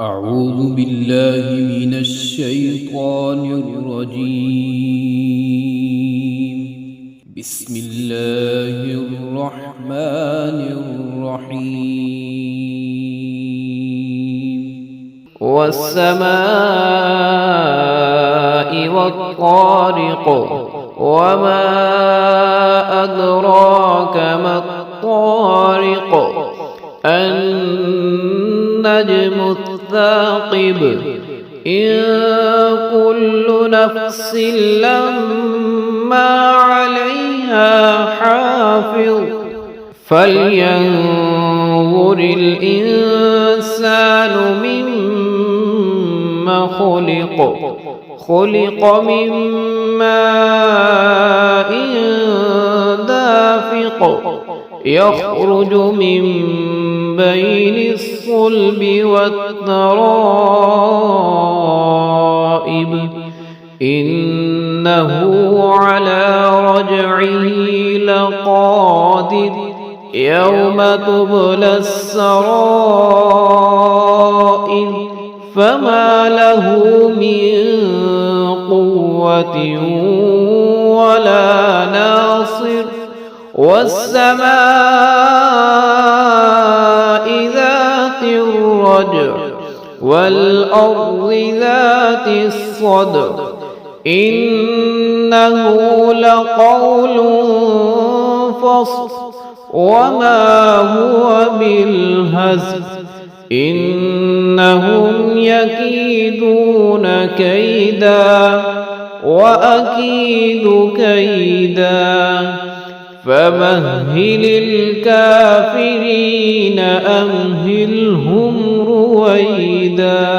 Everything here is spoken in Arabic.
أعوذ بالله من الشيطان الرجيم. بسم الله الرحمن الرحيم. والسماء والطارق وما أدراك ما الطارق النجم الثاقب إن كل نفس لما عليها حافظ فلينظر الإنسان مما خلق من ماء دافق يخرج من بين الصلب والترائب إنه على رجعه لقادر يوم تبلى السرائر فما له من قوة ولا ناصر والسماء ذات الرجع والأرض ذات الصدع إنه لقول فصل وما هو بالهزل إنهم يكيدون كيدا وأكيد كيدا فمهل الكافرين أمهلهم رويدا.